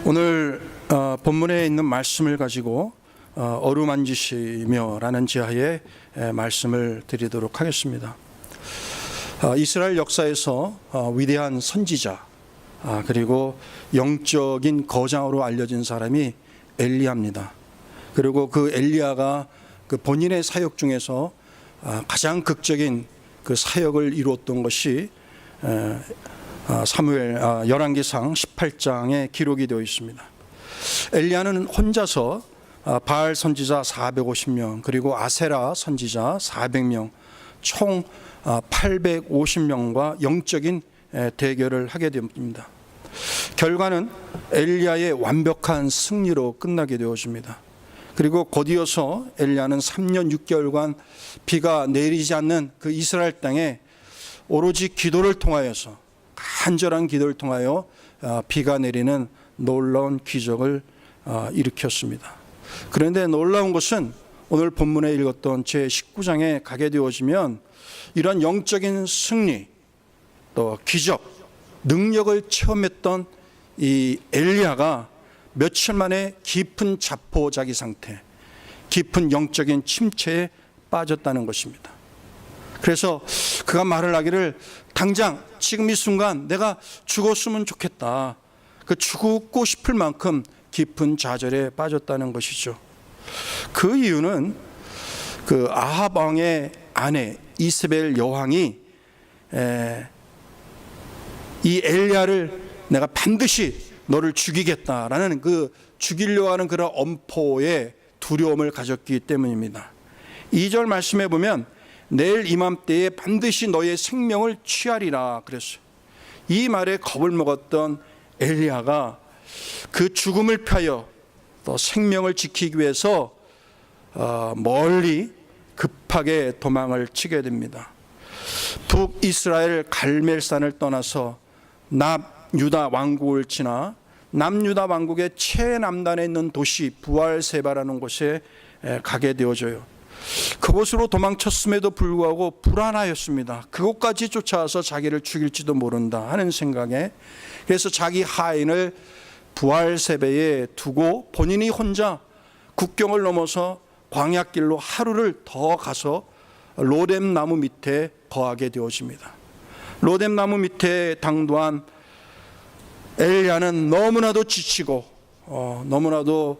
오늘 본문에 있는 말씀을 가지고 어루만지시며라는 제하에 말씀을 드리도록 하겠습니다. 이스라엘 역사에서 위대한 선지자 그리고 영적인 거장으로 알려진 사람이 엘리야입니다. 그리고 그 엘리야가 그 본인의 사역 중에서 가장 극적인 그 사역을 이루었던 것이 열왕기상 18장에 기록이 되어 있습니다. 엘리야는 혼자서 바알 선지자 450명 그리고 아세라 선지자 400명 총 850명과 영적인 대결을 하게 됩니다. 결과는 엘리야의 완벽한 승리로 끝나게 되어집니다. 그리고 곧이어서 엘리야는 3년 6개월간 비가 내리지 않는 그 이스라엘 땅에 오로지 기도를 통하여서 간절한 기도를 통하여 비가 내리는 놀라운 기적을 일으켰습니다. 그런데 놀라운 것은 오늘 본문에 읽었던 제19장에 가게 되어지면 이런 영적인 승리 또 기적 능력을 체험했던 이 엘리야가 며칠 만에 깊은 자포자기 상태, 깊은 영적인 침체에 빠졌다는 것입니다. 그래서 그가 말을 하기를 당장 지금 이 순간 내가 죽었으면 좋겠다. 그 죽고 싶을 만큼 깊은 좌절에 빠졌다는 것이죠. 그 이유는 그 아합 왕의 아내 이세벨 여왕이 이 엘리야를 내가 반드시 너를 죽이겠다라는 그 죽이려고 하는 그런 엄포에 두려움을 가졌기 때문입니다. 2절 말씀해 보면 내일 이맘때에 반드시 너의 생명을 취하리라 그랬어요. 이 말에 겁을 먹었던 엘리야가 그 죽음을 피하여 또 생명을 지키기 위해서 멀리 급하게 도망을 치게 됩니다. 북이스라엘 갈멜산을 떠나서 남유다 왕국을 지나 남유다 왕국의 최남단에 있는 도시 부알세바라는 곳에 가게 되어져요. 그곳으로 도망쳤음에도 불구하고 불안하였습니다. 그곳까지 쫓아와서 자기를 죽일지도 모른다 하는 생각에, 그래서 자기 하인을 부알세바에 두고 본인이 혼자 국경을 넘어서 광야길로 하루를 더 가서 로뎀나무 밑에 거하게 되어집니다. 로뎀나무 밑에 당도한 엘리야는 너무나도 지치고 너무나도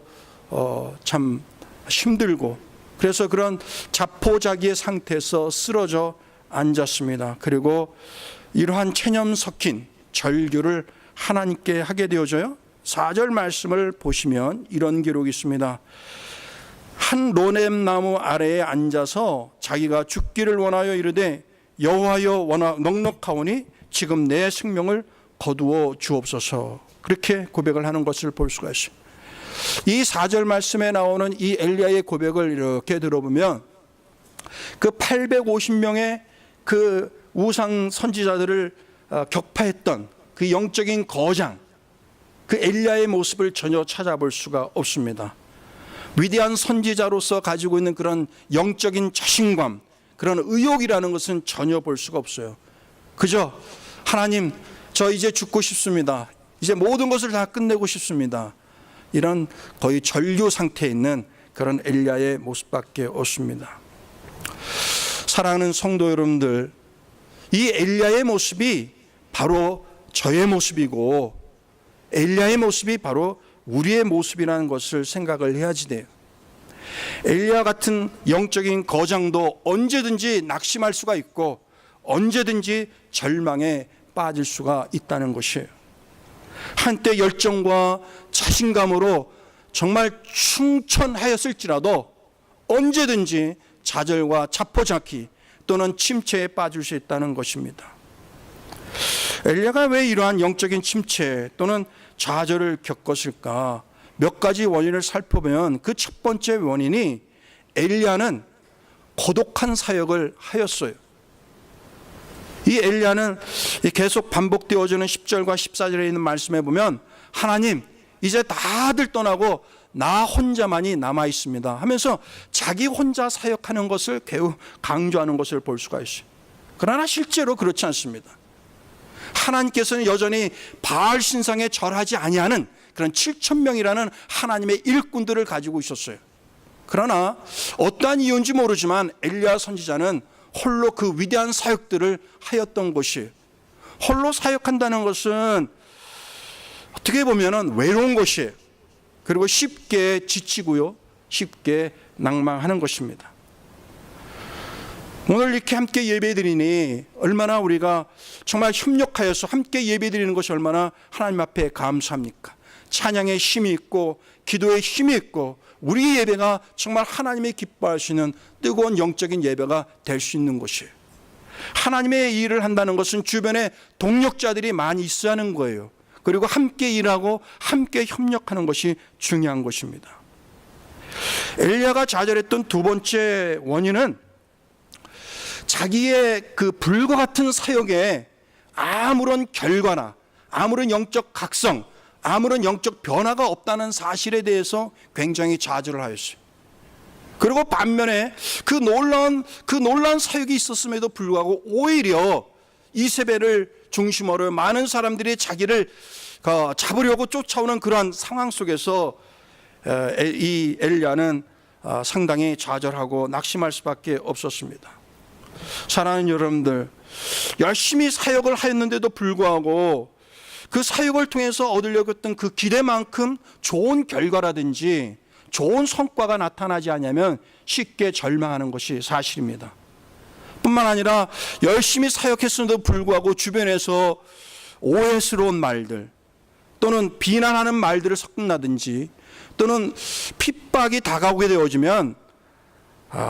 참 힘들고, 그래서 그런 자포자기의 상태에서 쓰러져 앉았습니다. 그리고 이러한 체념 섞인 절규를 하나님께 하게 되어져요. 4절 말씀을 보시면 이런 기록이 있습니다. 한 로뎀나무 아래에 앉아서 자기가 죽기를 원하여 이르되 여호와여 넉넉하오니 지금 내 생명을 거두어 주옵소서, 그렇게 고백을 하는 것을 볼 수가 있어요. 이 4절 말씀에 나오는 이 엘리야의 고백을 이렇게 들어보면 그 850명의 그 우상 선지자들을 격파했던 그 영적인 거장, 그 엘리야의 모습을 전혀 찾아볼 수가 없습니다. 위대한 선지자로서 가지고 있는 그런 영적인 자신감, 그런 의욕이라는 것은 전혀 볼 수가 없어요. 그저 하나님, 저 이제 죽고 싶습니다. 이제 모든 것을 다 끝내고 싶습니다. 이런 거의 절규 상태에 있는 그런 엘리야의 모습밖에 없습니다. 사랑하는 성도 여러분들, 이 엘리야의 모습이 바로 저의 모습이고 엘리야의 모습이 바로 우리의 모습이라는 것을 생각을 해야지 돼요. 엘리야 같은 영적인 거장도 언제든지 낙심할 수가 있고 언제든지 절망에 빠질 수가 있다는 것이에요. 한때 열정과 자신감으로 정말 충천하였을지라도 언제든지 좌절과 자포자기 또는 침체에 빠질 수 있다는 것입니다. 엘리야가 왜 이러한 영적인 침체 또는 좌절을 겪었을까? 몇 가지 원인을 살펴보면 그 첫 번째 원인이 엘리야는 고독한 사역을 하였어요. 이 엘리야는 계속 반복되어지는 10절과 14절에 있는 말씀에 보면 하나님, 이제 다들 떠나고 나 혼자만이 남아 있습니다 하면서 자기 혼자 사역하는 것을 매우 강조하는 것을 볼 수가 있어요. 그러나 실제로 그렇지 않습니다. 하나님께서는 여전히 바알 신상에 절하지 아니하는 그런 7천 명이라는 하나님의 일꾼들을 가지고 있었어요. 그러나 어떠한 이유인지 모르지만 엘리야 선지자는 홀로 그 위대한 사역들을 하였던 것이에요. 홀로 사역한다는 것은 어떻게 보면 외로운 것이에요. 그리고 쉽게 지치고요, 쉽게 낭망하는 것입니다. 오늘 이렇게 함께 예배드리니 얼마나 우리가 정말 협력하여서 함께 예배드리는 것이 얼마나 하나님 앞에 감사합니까? 찬양에 힘이 있고 기도에 힘이 있고 우리 예배가 정말 하나님이 기뻐하시는 뜨거운 영적인 예배가 될 수 있는 것이에요. 하나님의 일을 한다는 것은 주변에 동력자들이 많이 있어야 하는 거예요. 그리고 함께 일하고 함께 협력하는 것이 중요한 것입니다. 엘리야가 좌절했던 두 번째 원인은 자기의 그 불과 같은 사역에 아무런 결과나 아무런 영적 각성, 아무런 영적 변화가 없다는 사실에 대해서 굉장히 좌절을 하였어요. 그리고 반면에 그 놀라운 사역이 있었음에도 불구하고 오히려 이세벨을 중심으로 많은 사람들이 자기를 잡으려고 쫓아오는 그러한 상황 속에서 이 엘리야는 상당히 좌절하고 낙심할 수밖에 없었습니다. 사랑하는 여러분들, 열심히 사역을 하였는데도 불구하고 그 사역을 통해서 얻으려고 했던 그 기대만큼 좋은 결과라든지 좋은 성과가 나타나지 않으면 쉽게 절망하는 것이 사실입니다. 뿐만 아니라 열심히 사역했음에도 불구하고 주변에서 오해스러운 말들 또는 비난하는 말들을 섞는다든지 또는 핍박이 다가오게 되어지면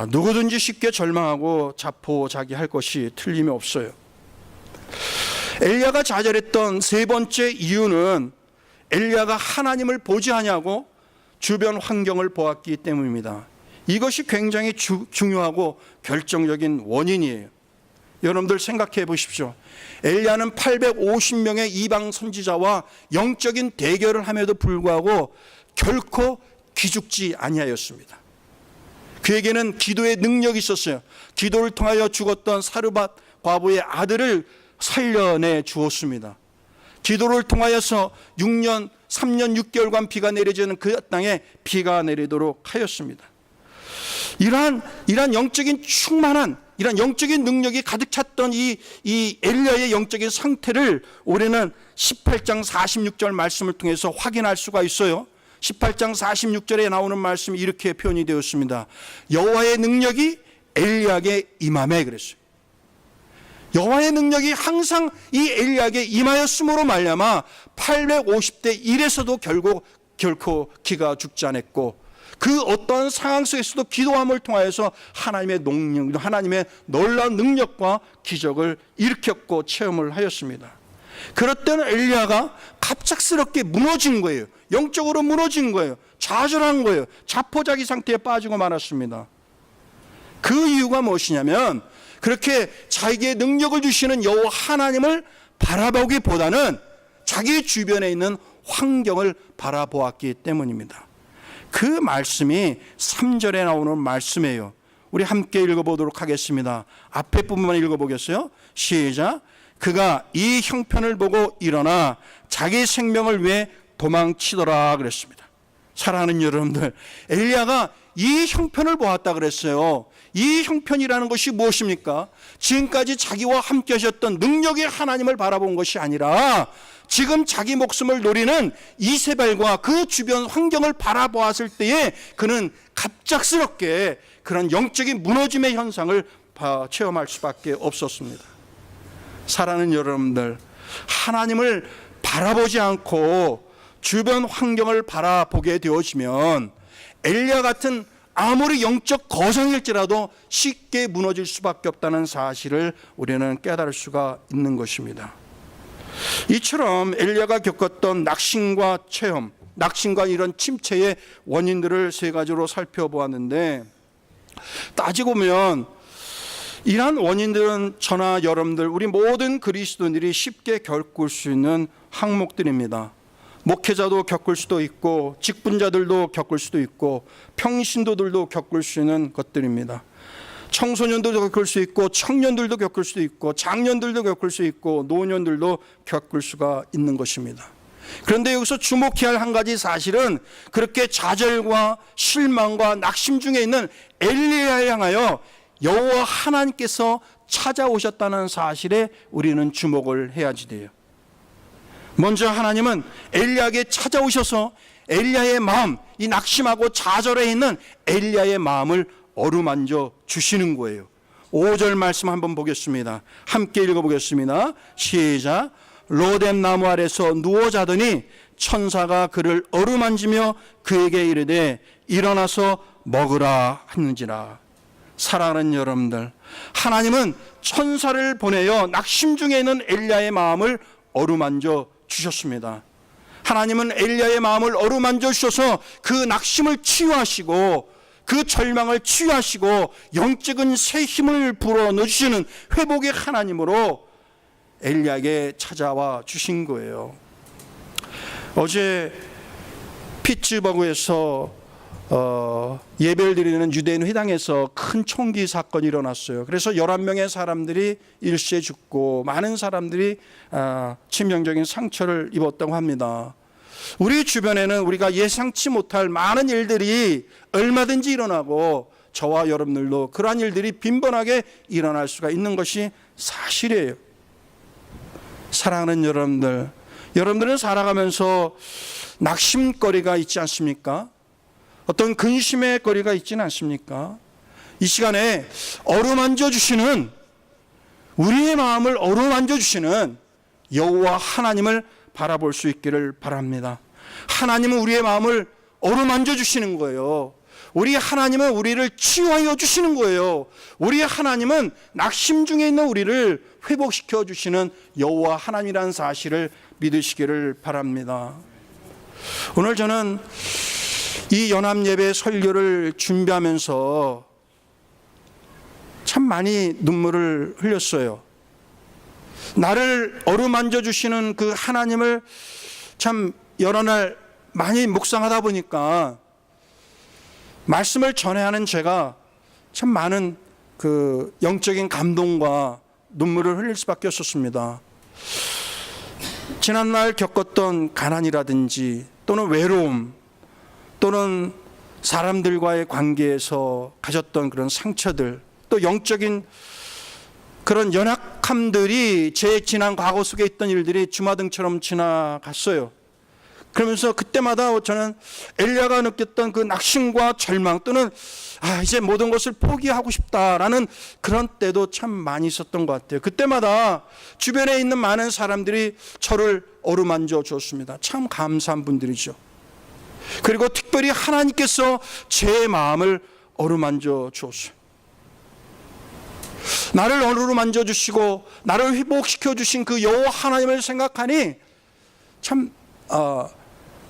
누구든지 쉽게 절망하고 자포자기할 것이 틀림이 없어요. 엘리야가 좌절했던 세 번째 이유는 엘리야가 하나님을 보지 아니하고 주변 환경을 보았기 때문입니다. 이것이 굉장히 중요하고 결정적인 원인이에요. 여러분들 생각해 보십시오. 엘리야는 850명의 이방 선지자와 영적인 대결을 함에도 불구하고 결코 기죽지 아니하였습니다. 그에게는 기도의 능력이 있었어요. 기도를 통하여 죽었던 사르밧 과부의 아들을 살려내 주었습니다. 기도를 통하여서 3년 6개월간 비가 내려지는 그 땅에 비가 내리도록 하였습니다. 이러한 영적인 충만한 이러한 영적인 능력이 가득 찼던 이 엘리야의 영적인 상태를 올해는 18장 46절 말씀을 통해서 확인할 수가 있어요. 18장 46절에 나오는 말씀이 이렇게 표현이 되었습니다. 여호와의 능력이 엘리야에게 임하매 그랬어요. 여호와의 능력이 항상 이 엘리야에게 임하였으므로 말미암아 850대 1에서도 결코 기가 죽지 않았고 그 어떠한 상황 속에서도 기도함을 통하여서 하나님의 놀라운 능력과 기적을 일으켰고 체험을 하였습니다. 그럴 때는 엘리야가 갑작스럽게 무너진 거예요. 영적으로 무너진 거예요. 좌절한 거예요. 자포자기 상태에 빠지고 말았습니다. 그 이유가 무엇이냐면 그렇게 자기의 능력을 주시는 여호와 하나님을 바라보기보다는 자기 주변에 있는 환경을 바라보았기 때문입니다. 그 말씀이 3절에 나오는 말씀이에요. 우리 함께 읽어보도록 하겠습니다. 앞에 부분만 읽어보겠어요? 시작. 그가 이 형편을 보고 일어나 자기 생명을 위해 도망치더라 그랬습니다. 사랑하는 여러분들, 엘리야가 이 형편을 보았다 그랬어요. 이 형편이라는 것이 무엇입니까? 지금까지 자기와 함께 하셨던 능력의 하나님을 바라본 것이 아니라 지금 자기 목숨을 노리는 이세벨과 그 주변 환경을 바라보았을 때에 그는 갑작스럽게 그런 영적인 무너짐의 현상을 체험할 수밖에 없었습니다. 사랑하는 여러분들, 하나님을 바라보지 않고 주변 환경을 바라보게 되어지면 엘리야 같은 아무리 영적 거성일지라도 쉽게 무너질 수밖에 없다는 사실을 우리는 깨달을 수가 있는 것입니다. 이처럼 엘리야가 겪었던 낙심과 체험, 낙심과 이런 침체의 원인들을 세 가지로 살펴보았는데 따지고 보면 이러한 원인들은 저나 여러분들 우리 모든 그리스도인들이 쉽게 겪을 수 있는 항목들입니다. 목회자도 겪을 수도 있고 직분자들도 겪을 수도 있고 평신도들도 겪을 수 있는 것들입니다. 청소년들도 겪을 수 있고 청년들도 겪을 수도 있고 장년들도 겪을 수 있고 노년들도 겪을 수가 있는 것입니다. 그런데 여기서 주목해야 할 한 가지 사실은 그렇게 좌절과 실망과 낙심 중에 있는 엘리야를 향하여 여호와 하나님께서 찾아오셨다는 사실에 우리는 주목을 해야지 돼요. 먼저 하나님은 엘리야에게 찾아오셔서 엘리야의 마음, 이 낙심하고 좌절해 있는 엘리야의 마음을 어루만져 주시는 거예요. 5절 말씀 한번 보겠습니다. 함께 읽어보겠습니다. 시작. 로뎀 나무 아래서 누워 자더니 천사가 그를 어루만지며 그에게 이르되 일어나서 먹으라 하는지라. 사랑하는 여러분들, 하나님은 천사를 보내어 낙심 중에 있는 엘리야의 마음을 어루만져 주셨습니다. 하나님은 엘리야의 마음을 어루만져 주셔서 그 낙심을 치유하시고 그 절망을 치유하시고 영적인 새 힘을 불어넣으시는 회복의 하나님으로 엘리야에게 찾아와 주신 거예요. 어제 피츠버그에서 예배를 드리는 유대인 회당에서 큰 총기 사건이 일어났어요. 그래서 11명의 사람들이 일시에 죽고 많은 사람들이 치명적인 상처를 입었다고 합니다. 우리 주변에는 우리가 예상치 못할 많은 일들이 얼마든지 일어나고 저와 여러분들도 그러한 일들이 빈번하게 일어날 수가 있는 것이 사실이에요. 사랑하는 여러분들, 여러분들은 살아가면서 낙심거리가 있지 않습니까? 어떤 근심의 거리가 있지는 않습니까? 이 시간에 어루만져 주시는, 우리의 마음을 어루만져 주시는 여호와 하나님을 바라볼 수 있기를 바랍니다. 하나님은 우리의 마음을 어루만져 주시는 거예요. 우리 하나님은 우리를 치유하여 주시는 거예요. 우리 하나님은 낙심 중에 있는 우리를 회복시켜 주시는 여호와 하나님이라는 사실을 믿으시기를 바랍니다. 오늘 저는 이 연합예배 설교를 준비하면서 참 많이 눈물을 흘렸어요. 나를 어루만져 주시는 그 하나님을 참 여러 날 많이 묵상하다 보니까 말씀을 전해야 하는 제가 참 많은 그 영적인 감동과 눈물을 흘릴 수밖에 없었습니다. 지난날 겪었던 가난이라든지 또는 외로움 또는 사람들과의 관계에서 가졌던 그런 상처들, 또 영적인 그런 연약함들이 제 지난 과거 속에 있던 일들이 주마등처럼 지나갔어요. 그러면서 그때마다 저는 엘리야가 느꼈던 그 낙심과 절망 또는 이제 모든 것을 포기하고 싶다라는 그런 때도 참 많이 있었던 것 같아요. 그때마다 주변에 있는 많은 사람들이 저를 어루만져 줬습니다. 참 감사한 분들이죠. 그리고 특별히 하나님께서 제 마음을 어루만져 주었어요. 나를 어루만져 주시고 나를 회복시켜 주신 그 여호와 하나님을 생각하니 참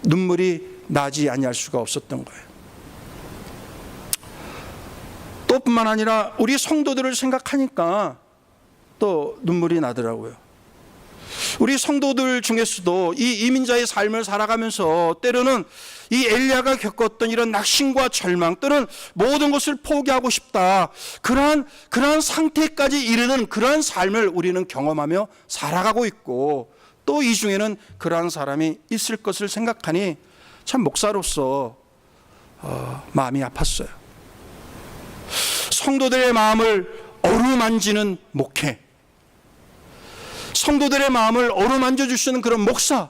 눈물이 나지 아니할 수가 없었던 거예요. 또 뿐만 아니라 우리 성도들을 생각하니까 또 눈물이 나더라고요. 우리 성도들 중에서도 이 이민자의 삶을 살아가면서 때로는 이 엘리야가 겪었던 이런 낙심과 절망 또는 모든 것을 포기하고 싶다, 그러한 상태까지 이르는 그러한 삶을 우리는 경험하며 살아가고 있고, 또 이 중에는 그러한 사람이 있을 것을 생각하니 참 목사로서 마음이 아팠어요. 성도들의 마음을 어루만지는 목회, 성도들의 마음을 어루만져 주시는 그런 목사,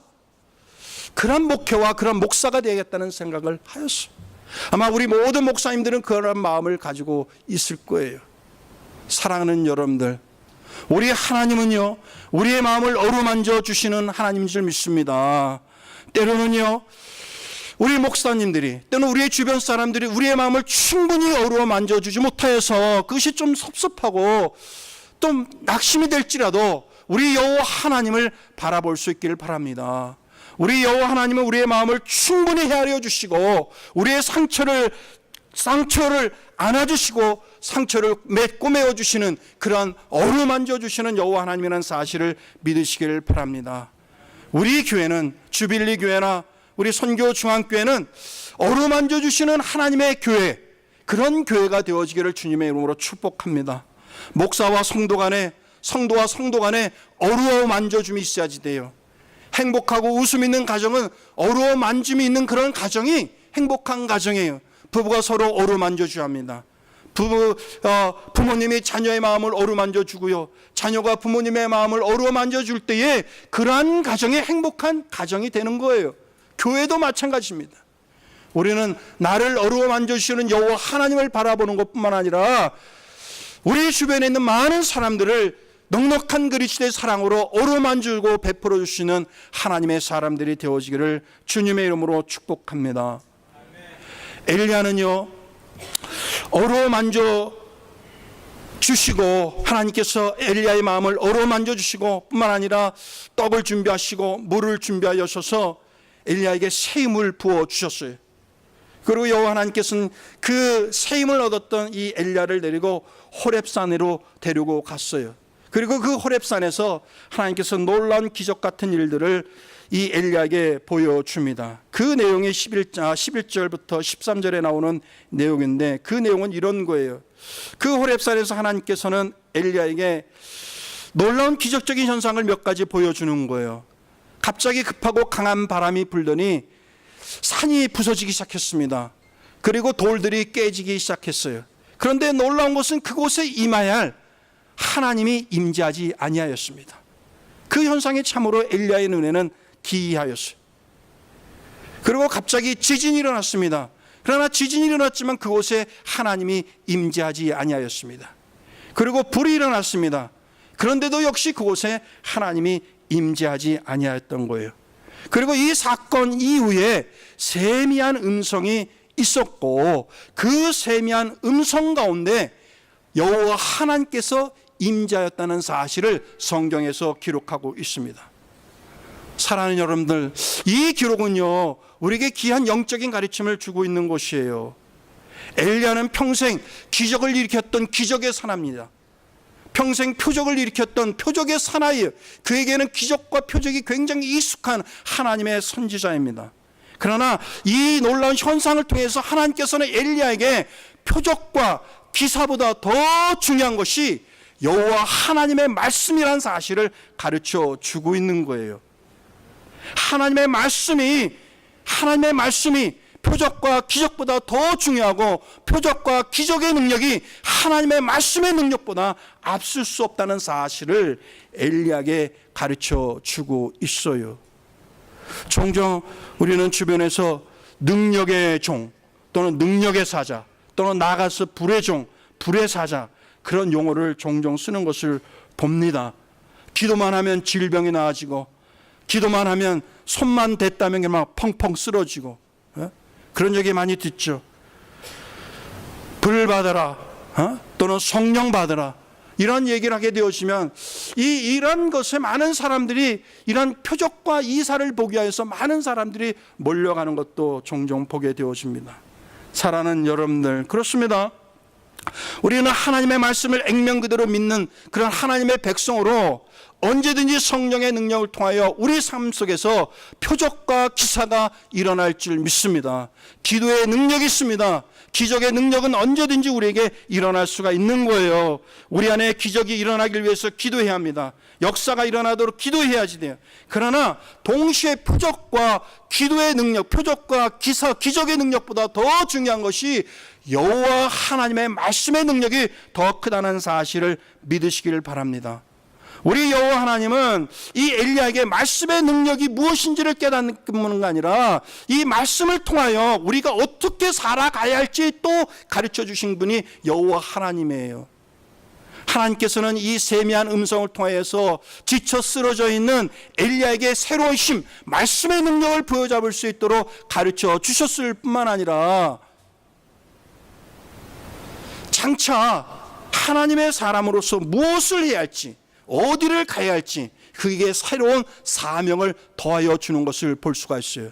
그런 목회와 그런 목사가 되겠다는 생각을 하였어요. 아마 우리 모든 목사님들은 그런 마음을 가지고 있을 거예요. 사랑하는 여러분들, 우리 하나님은요, 우리의 마음을 어루만져 주시는 하나님인 줄 믿습니다. 때로는요, 우리 목사님들이 또는 우리의 주변 사람들이 우리의 마음을 충분히 어루만져 주지 못하여서 그것이 좀 섭섭하고 좀 낙심이 될지라도 우리 여호와 하나님을 바라볼 수 있기를 바랍니다. 우리 여호와 하나님은 우리의 마음을 충분히 헤아려 주시고 우리의 상처를 안아주시고 상처를 맺고 메어주시는 그러한 어루만져 주시는 여호와 하나님이라는 사실을 믿으시기를 바랍니다. 우리 교회는, 주빌리 교회나 우리 선교 중앙교회는 어루만져 주시는 하나님의 교회, 그런 교회가 되어지기를 주님의 이름으로 축복합니다. 목사와 성도 간에, 성도와 성도 간에 어루만져줌이 있어야지 돼요. 행복하고 웃음 있는 가정은 어루만짐이 있는 그런 가정이 행복한 가정이에요. 부부가 서로 어루만져 줘야 합니다. 부모님이 자녀의 마음을 어루만져 주고요, 자녀가 부모님의 마음을 어루만져 줄 때에 그러한 가정이 행복한 가정이 되는 거예요. 교회도 마찬가지입니다. 우리는 나를 어루만져 주시는 여호와 하나님을 바라보는 것뿐만 아니라 우리 주변에 있는 많은 사람들을 넉넉한 그리스도의 사랑으로 어루만지고 베풀어 주시는 하나님의 사람들이 되어지기를 주님의 이름으로 축복합니다. 엘리야는요, 어루만져 주시고, 하나님께서 엘리야의 마음을 어루만져 주시고 뿐만 아니라 떡을 준비하시고 물을 준비하셔서 엘리야에게 새 힘을 부어 주셨어요. 그리고 여호와 하나님께서는 그 새 힘을 얻었던 이 엘리야를 데리고 호렙산으로 데리고 갔어요. 그리고 그 호렙산에서 하나님께서 놀라운 기적 같은 일들을 이 엘리야에게 보여줍니다. 그 내용이 11절부터 13절에 나오는 내용인데, 그 내용은 이런 거예요. 그 호렙산에서 하나님께서는 엘리야에게 놀라운 기적적인 현상을 몇 가지 보여주는 거예요. 갑자기 급하고 강한 바람이 불더니 산이 부서지기 시작했습니다. 그리고 돌들이 깨지기 시작했어요. 그런데 놀라운 것은 그곳에 임해야 할 하나님이 임재하지 아니하였습니다. 그 현상이 참으로 엘리야의 눈에는 기이하였어요. 그리고 갑자기 지진이 일어났습니다. 그러나 지진이 일어났지만 그곳에 하나님이 임재하지 아니하였습니다. 그리고 불이 일어났습니다. 그런데도 역시 그곳에 하나님이 임재하지 아니하였던 거예요. 그리고 이 사건 이후에 세미한 음성이 있었고, 그 세미한 음성 가운데 여호와 하나님께서 임재하였다는 사실을 성경에서 기록하고 있습니다. 사랑하는 여러분들, 이 기록은요, 우리에게 귀한 영적인 가르침을 주고 있는 것이에요. 엘리야는 평생 기적을 일으켰던 기적의 사나입니다. 평생 표적을 일으켰던 표적의 사나이에요. 그에게는 기적과 표적이 굉장히 익숙한 하나님의 선지자입니다. 그러나 이 놀라운 현상을 통해서 하나님께서는 엘리야에게 표적과 기사보다 더 중요한 것이 여호와 하나님의 말씀이라는 사실을 가르쳐 주고 있는 거예요. 하나님의 말씀이 표적과 기적보다 더 중요하고, 표적과 기적의 능력이 하나님의 말씀의 능력보다 앞설 수 없다는 사실을 엘리야에게 가르쳐 주고 있어요. 종종 우리는 주변에서 능력의 종, 또는 능력의 사자, 또는 나아가서 불의 종, 불의 사자, 그런 용어를 종종 쓰는 것을 봅니다. 기도만 하면 질병이 나아지고, 기도만 하면 손만 댔다면 막 펑펑 쓰러지고, 그런 얘기 많이 듣죠. 불 받아라, 또는 성령 받아라, 이런 얘기를 하게 되어지면 이런 것에 많은 사람들이, 이런 표적과 이사를 보기 위해서 많은 사람들이 몰려가는 것도 종종 보게 되어집니다. 사랑하는 여러분들, 그렇습니다. 우리는 하나님의 말씀을 액면 그대로 믿는 그런 하나님의 백성으로 언제든지 성령의 능력을 통하여 우리 삶 속에서 표적과 기사가 일어날 줄 믿습니다. 기도의 능력이 있습니다. 기적의 능력은 언제든지 우리에게 일어날 수가 있는 거예요. 우리 안에 기적이 일어나길 위해서 기도해야 합니다. 역사가 일어나도록 기도해야지 돼요. 그러나 동시에 표적과 기도의 능력, 표적과 기사, 기적의 능력보다 더 중요한 것이 여호와 하나님의 말씀의 능력이 더 크다는 사실을 믿으시기를 바랍니다. 우리 여호와 하나님은 이 엘리야에게 말씀의 능력이 무엇인지를 깨닫는 것뿐만 아니라 이 말씀을 통하여 우리가 어떻게 살아가야 할지 또 가르쳐 주신 분이 여호와 하나님이에요. 하나님께서는 이 세미한 음성을 통해서 지쳐 쓰러져 있는 엘리야에게 새로운 힘, 말씀의 능력을 부여잡을 수 있도록 가르쳐 주셨을 뿐만 아니라 장차 하나님의 사람으로서 무엇을 해야 할지, 어디를 가야 할지, 그에게 새로운 사명을 더하여 주는 것을 볼 수가 있어요.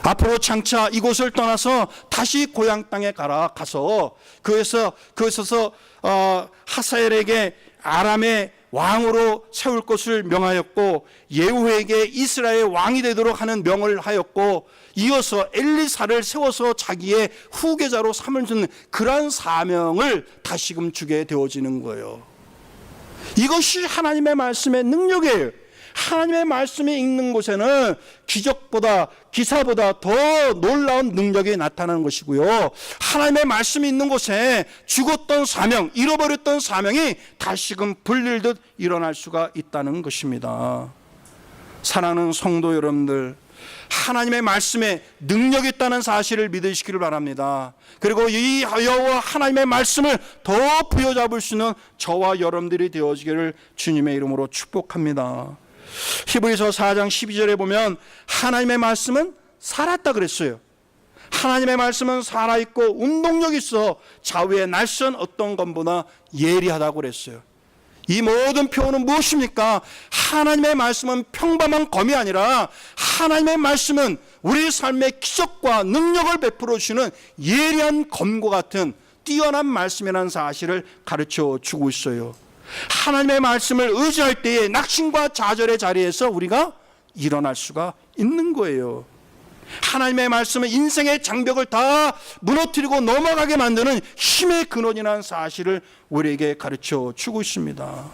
앞으로 장차 이곳을 떠나서 다시 고향 땅에 가서 그곳에서 하사엘에게 아람의 왕으로 세울 것을 명하였고, 예후에게 이스라엘 왕이 되도록 하는 명을 하였고, 이어서 엘리사를 세워서 자기의 후계자로 삼을 주는 그러한 사명을 다시금 주게 되어지는 거예요. 이것이 하나님의 말씀의 능력이에요. 하나님의 말씀이 있는 곳에는 기적보다 기사보다 더 놀라운 능력이 나타나는 것이고요. 하나님의 말씀이 있는 곳에 죽었던 사명, 잃어버렸던 사명이 다시금 불릴듯 일어날 수가 있다는 것입니다. 사랑하는 성도 여러분들, 하나님의 말씀에 능력이 있다는 사실을 믿으시기를 바랍니다. 그리고 이 여호와 하나님의 말씀을 더 부여잡을 수 있는 저와 여러분들이 되어지기를 주님의 이름으로 축복합니다. 히브리서 4장 12절에 보면 하나님의 말씀은 살았다 그랬어요. 하나님의 말씀은 살아있고 운동력 있어 좌우의 날선 어떤 것보다 예리하다고 그랬어요. 이 모든 표현은 무엇입니까? 하나님의 말씀은 평범한 검이 아니라 하나님의 말씀은 우리 삶의 기적과 능력을 베풀어 주시는 예리한 검과 같은 뛰어난 말씀이라는 사실을 가르쳐 주고 있어요. 하나님의 말씀을 의지할 때에 낙심과 좌절의 자리에서 우리가 일어날 수가 있는 거예요. 하나님의 말씀은 인생의 장벽을 다 무너뜨리고 넘어가게 만드는 힘의 근원이라는 사실을 우리에게 가르쳐 주고 있습니다.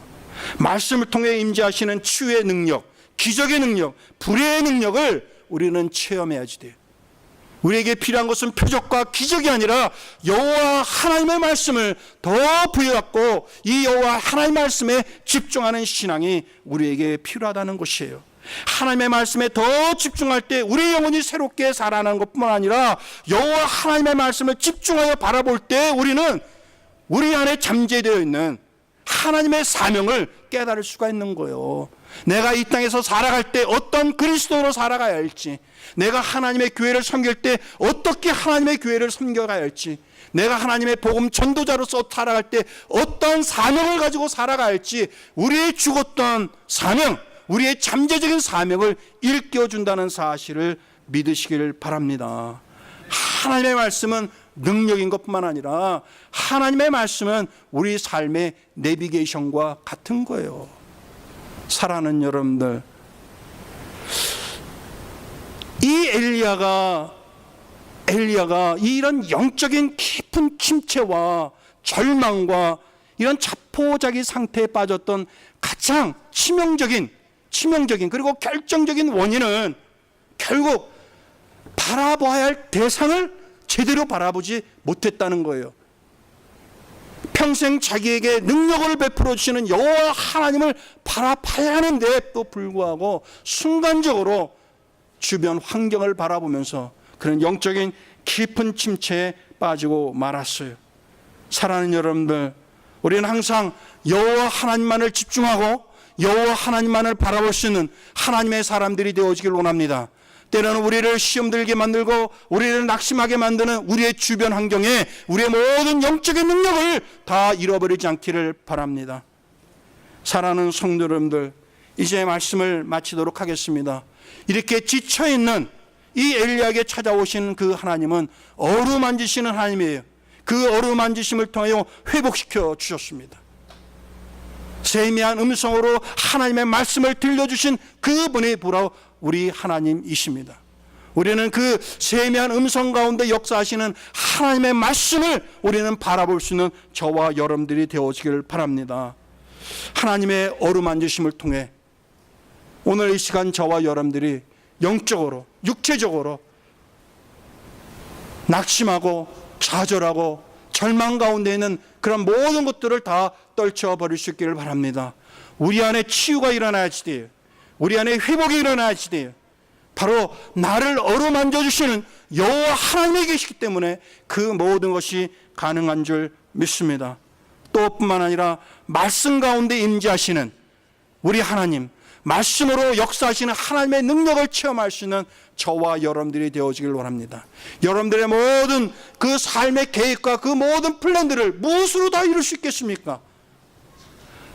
말씀을 통해 임재하시는 치유의 능력, 기적의 능력, 불의의 능력을 우리는 체험해야지 돼요. 우리에게 필요한 것은 표적과 기적이 아니라 여호와 하나님의 말씀을 더 부여잡고 이 여호와 하나님의 말씀에 집중하는 신앙이 우리에게 필요하다는 것이에요. 하나님의 말씀에 더 집중할 때 우리 영혼이 새롭게 살아나는 것뿐만 아니라 여호와 하나님의 말씀을 집중하여 바라볼 때 우리는 우리 안에 잠재되어 있는 하나님의 사명을 깨달을 수가 있는 거예요. 내가 이 땅에서 살아갈 때 어떤 그리스도로 살아가야 할지, 내가 하나님의 교회를 섬길 때 어떻게 하나님의 교회를 섬겨가야 할지, 내가 하나님의 복음 전도자로서 살아갈 때 어떤 사명을 가지고 살아가야 할지, 우리의 죽었던 사명, 우리의 잠재적인 사명을 일깨워준다는 사실을 믿으시기를 바랍니다. 하나님의 말씀은 능력인 것뿐만 아니라 하나님의 말씀은 우리 삶의 내비게이션과 같은 거예요. 사랑하는 여러분들, 이 엘리야가 이런 영적인 깊은 침체와 절망과 이런 자포자기 상태에 빠졌던 가장 치명적인 그리고 결정적인 원인은 결국 바라봐야 할 대상을 제대로 바라보지 못했다는 거예요. 평생 자기에게 능력을 베풀어 주시는 여호와 하나님을 바라봐야 하는데도 불구하고 순간적으로 주변 환경을 바라보면서 그런 영적인 깊은 침체에 빠지고 말았어요. 사랑하는 여러분들, 우리는 항상 여호와 하나님만을 집중하고 여호와 하나님만을 바라볼 수 있는 하나님의 사람들이 되어지길 원합니다. 때로는 우리를 시험 들게 만들고 우리를 낙심하게 만드는 우리의 주변 환경에 우리의 모든 영적인 능력을 다 잃어버리지 않기를 바랍니다. 사랑하는 성도 여러분들, 이제 말씀을 마치도록 하겠습니다. 이렇게 지쳐있는 이 엘리야에게 찾아오신 그 하나님은 어루만지시는 하나님이에요. 그 어루만지심을 통하여 회복시켜 주셨습니다. 세미한 음성으로 하나님의 말씀을 들려주신 그분이 바로 우리 하나님이십니다. 우리는 그 세미한 음성 가운데 역사하시는 하나님의 말씀을 우리는 바라볼 수 있는 저와 여러분들이 되어지기를 바랍니다. 하나님의 어루만지심을 통해 오늘 이 시간 저와 여러분들이 영적으로, 육체적으로 낙심하고 좌절하고 절망 가운데 있는 그런 모든 것들을 다 떨쳐버릴 수 있기를 바랍니다. 우리 안에 치유가 일어나야지 돼요. 우리 안에 회복이 일어나야지 돼요. 바로 나를 어루만져 주시는 여호와 하나님이 계시기 때문에 그 모든 것이 가능한 줄 믿습니다. 또 뿐만 아니라 말씀 가운데 임재하시는 우리 하나님, 말씀으로 역사하시는 하나님의 능력을 체험할 수 있는 저와 여러분들이 되어지길 원합니다. 여러분들의 모든 그 삶의 계획과 그 모든 플랜들을 무엇으로 다 이룰 수 있겠습니까?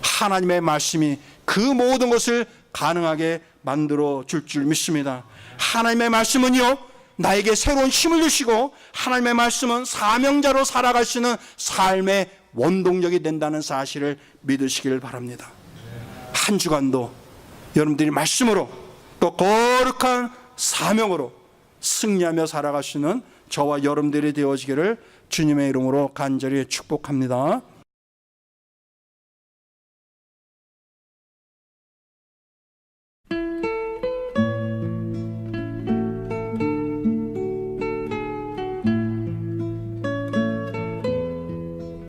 하나님의 말씀이 그 모든 것을 가능하게 만들어 줄 믿습니다. 하나님의 말씀은요, 나에게 새로운 힘을 주시고 하나님의 말씀은 사명자로 살아갈 수 있는 삶의 원동력이 된다는 사실을 믿으시길 바랍니다. 한 주간도 여러분들이 말씀으로 또 거룩한 사명으로 승리하며 살아갈 수 있는 저와 여러분들이 되어지기를 주님의 이름으로 간절히 축복합니다.